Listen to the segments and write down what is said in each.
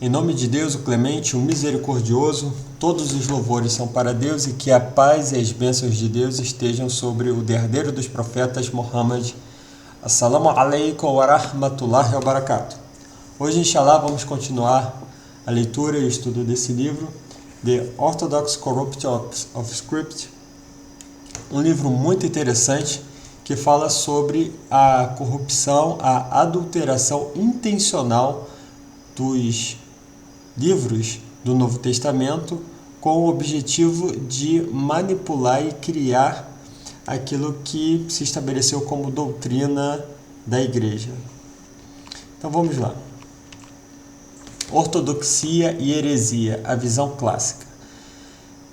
Em nome de Deus, o Clemente, o Misericordioso, todos os louvores são para Deus e que a paz e as bênçãos de Deus estejam sobre o derradeiro dos profetas, Muhammad. Assalamu alaikum wa rahmatullahi wa barakatuh. Hoje, inshallah, vamos continuar a leitura e o estudo desse livro, The Orthodox Corruption of Script, um livro muito interessante que fala sobre a corrupção, a adulteração intencional dos livros do Novo Testamento com o objetivo de manipular e criar aquilo que se estabeleceu como doutrina da Igreja. Então vamos lá. Ortodoxia e heresia, a visão clássica.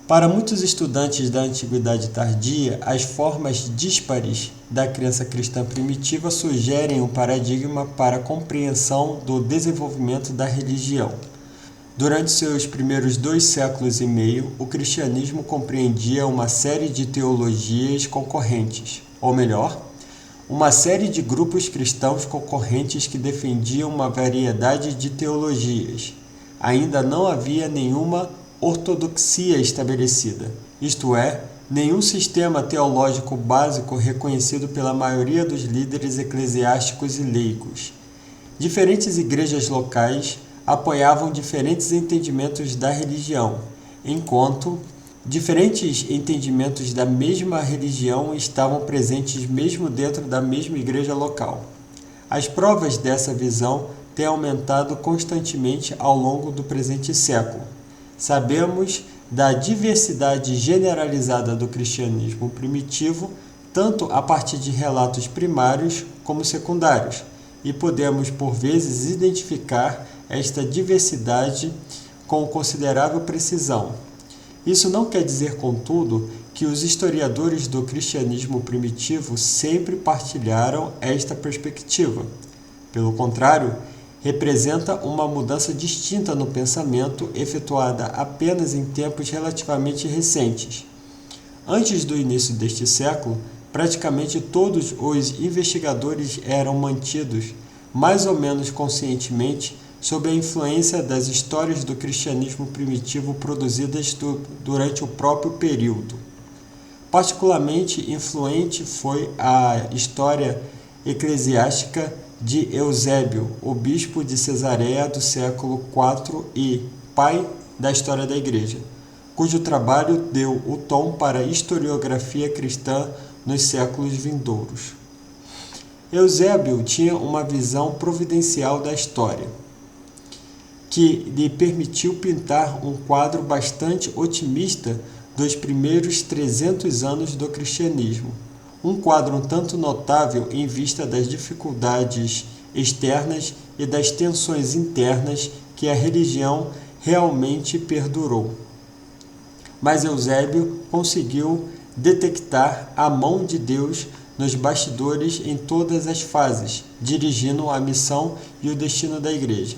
Para muitos estudantes da Antiguidade Tardia, as formas díspares da crença cristã primitiva sugerem um paradigma para a compreensão do desenvolvimento da religião. Durante seus primeiros 2 séculos e meio, o cristianismo compreendia uma série de teologias concorrentes, ou melhor, uma série de grupos cristãos concorrentes que defendiam uma variedade de teologias. Ainda não havia nenhuma ortodoxia estabelecida, isto é, nenhum sistema teológico básico reconhecido pela maioria dos líderes eclesiásticos e leigos. Diferentes igrejas locais apoiavam diferentes entendimentos da religião, enquanto diferentes entendimentos da mesma religião estavam presentes mesmo dentro da mesma igreja local. As provas dessa visão têm aumentado constantemente ao longo do presente século. Sabemos da diversidade generalizada do cristianismo primitivo, tanto a partir de relatos primários como secundários, e podemos, por vezes, identificar esta diversidade com considerável precisão. Isso não quer dizer, contudo, que os historiadores do cristianismo primitivo sempre partilharam esta perspectiva. Pelo contrário, representa uma mudança distinta no pensamento, efetuada apenas em tempos relativamente recentes. Antes do início deste século, praticamente todos os investigadores eram mantidos, mais ou menos conscientemente, sob a influência das histórias do cristianismo primitivo produzidas durante o próprio período. Particularmente influente foi a história eclesiástica de Eusébio, o bispo de Cesareia do século IV e pai da história da Igreja, cujo trabalho deu o tom para a historiografia cristã nos séculos vindouros. Eusébio tinha uma visão providencial da história, que lhe permitiu pintar um quadro bastante otimista dos primeiros 300 anos do cristianismo. Um quadro um tanto notável em vista das dificuldades externas e das tensões internas que a religião realmente perdurou. Mas Eusébio conseguiu detectar a mão de Deus nos bastidores em todas as fases, dirigindo a missão e o destino da Igreja.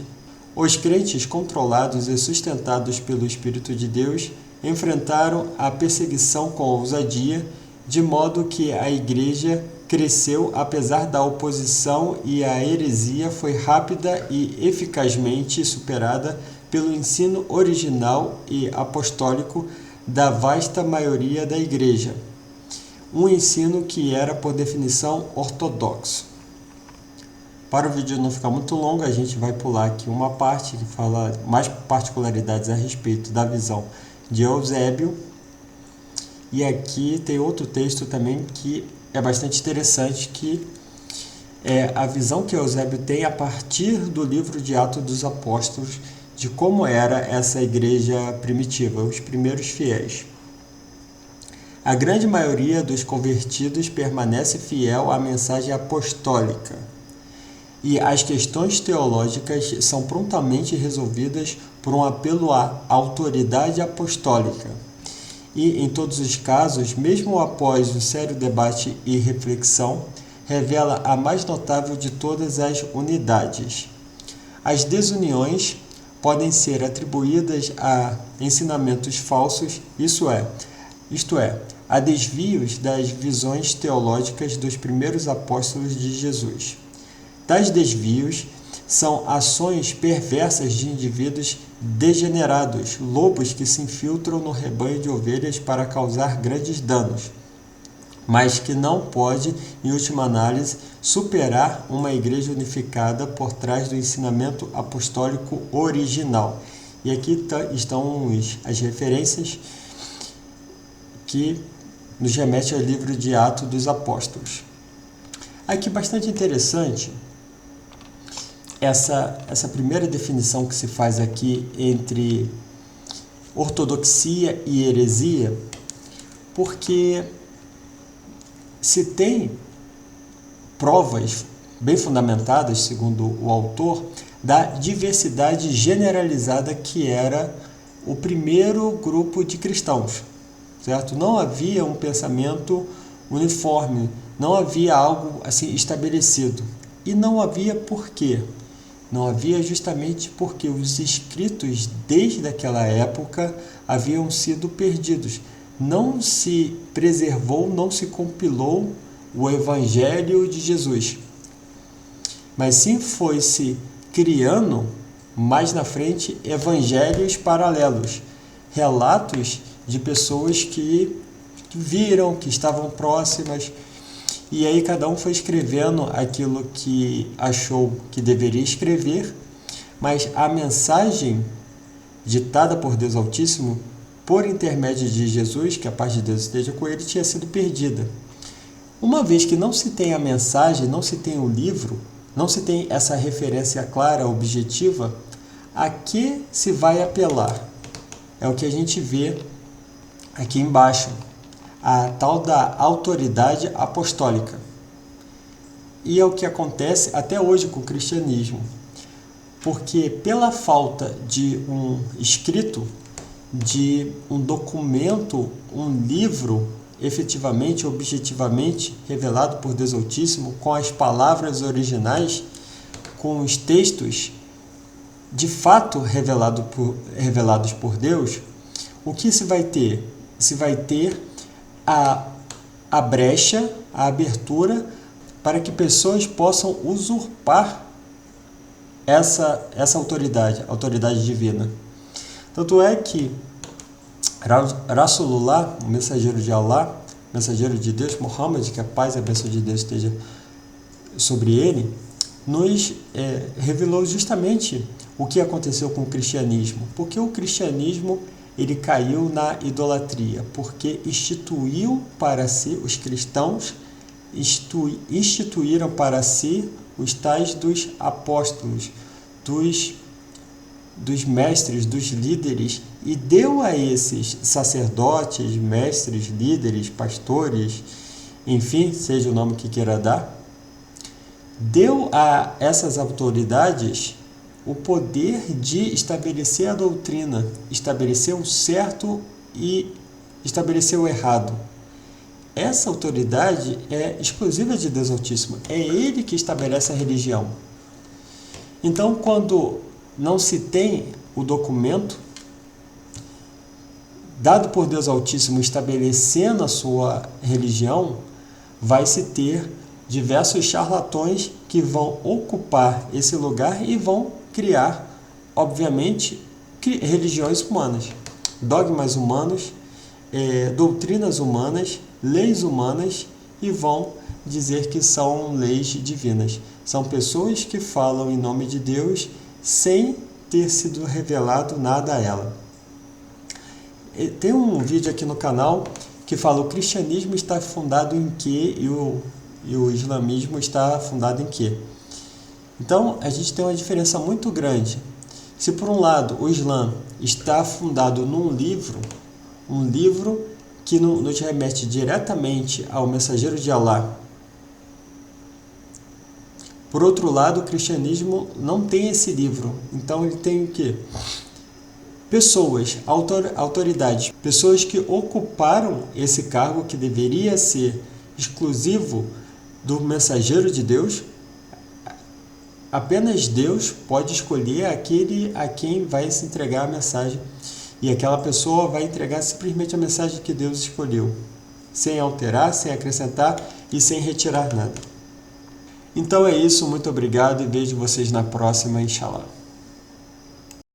Os crentes controlados e sustentados pelo Espírito de Deus enfrentaram a perseguição com ousadia, de modo que a Igreja cresceu apesar da oposição e a heresia foi rápida e eficazmente superada pelo ensino original e apostólico da vasta maioria da Igreja, um ensino que era, por definição, ortodoxo. Para o vídeo não ficar muito longo, a gente vai pular aqui uma parte que fala mais particularidades a respeito da visão de Eusébio. E aqui tem outro texto também que é bastante interessante, que é a visão que Eusébio tem a partir do livro de Atos dos Apóstolos, de como era essa igreja primitiva, os primeiros fiéis. A grande maioria dos convertidos permanece fiel à mensagem apostólica, e as questões teológicas são prontamente resolvidas por um apelo à autoridade apostólica. E, em todos os casos, mesmo após um sério debate e reflexão, revela a mais notável de todas as unidades. As desuniões podem ser atribuídas a ensinamentos falsos, isto é, a desvios das visões teológicas dos primeiros apóstolos de Jesus. Tais desvios são ações perversas de indivíduos degenerados, lobos que se infiltram no rebanho de ovelhas para causar grandes danos, mas que não pode, em última análise, superar uma igreja unificada por trás do ensinamento apostólico original. E aqui estão as referências que nos remete ao livro de Atos dos Apóstolos. Aqui bastante interessante essa primeira definição que se faz aqui entre ortodoxia e heresia, porque se tem provas bem fundamentadas, segundo o autor, da diversidade generalizada que era o primeiro grupo de cristãos, certo? Não havia um pensamento uniforme, não havia algo assim estabelecido. E não havia por quê? Não havia justamente porque os escritos desde aquela época haviam sido perdidos. Não se preservou, não se compilou o Evangelho de Jesus, mas sim foi-se criando mais na frente evangelhos paralelos, relatos de pessoas que viram, que estavam próximas, e aí cada um foi escrevendo aquilo que achou que deveria escrever, mas a mensagem ditada por Deus Altíssimo, por intermédio de Jesus, que a paz de Deus esteja com ele, tinha sido perdida. Uma vez que não se tem a mensagem, não se tem o livro, não se tem essa referência clara, objetiva, a que se vai apelar? É o que a gente vê aqui embaixo, a tal da autoridade apostólica. E é o que acontece até hoje com o cristianismo, porque pela falta de um escrito, de um documento, um livro efetivamente, objetivamente revelado por Deus Altíssimo, com as palavras originais, com os textos de fato revelados por Deus, o que se vai ter? Se vai ter a brecha, a abertura para que pessoas possam usurpar essa autoridade divina. Tanto é que Rasulullah, o mensageiro de Allah, mensageiro de Deus, Muhammad, que a paz e a bênção de Deus esteja sobre ele, nos revelou justamente o que aconteceu com o cristianismo. Porque o cristianismo ele caiu na idolatria, porque instituiu para si, os cristãos instituíram para si os tais dos apóstolos, dos mestres, dos líderes, e deu a esses sacerdotes, mestres, líderes, pastores, enfim, seja o nome que queira dar, deu a essas autoridades o poder de estabelecer a doutrina, estabelecer o certo e estabelecer o errado. Essa autoridade é exclusiva de Deus Altíssimo, é Ele que estabelece a religião. Então, quando não se tem o documento dado por Deus Altíssimo estabelecendo a sua religião, vai se ter diversos charlatões que vão ocupar esse lugar e vão criar, obviamente, religiões humanas, dogmas humanos, doutrinas humanas, leis humanas, e vão dizer que são leis divinas. São pessoas que falam em nome de Deus sem ter sido revelado nada a ela. Tem um vídeo aqui no canal que fala: o cristianismo está fundado em quê e o islamismo está fundado em quê? Então, a gente tem uma diferença muito grande. Se por um lado o Islã está fundado num livro, um livro que nos remete diretamente ao mensageiro de Allah, por outro lado, o cristianismo não tem esse livro. Então ele tem o quê? Pessoas, autoridades, pessoas que ocuparam esse cargo que deveria ser exclusivo do mensageiro de Deus. Apenas Deus pode escolher aquele a quem vai se entregar a mensagem, e aquela pessoa vai entregar simplesmente a mensagem que Deus escolheu, sem alterar, sem acrescentar e sem retirar nada. Então é isso, muito obrigado e vejo vocês na próxima, Inshallah.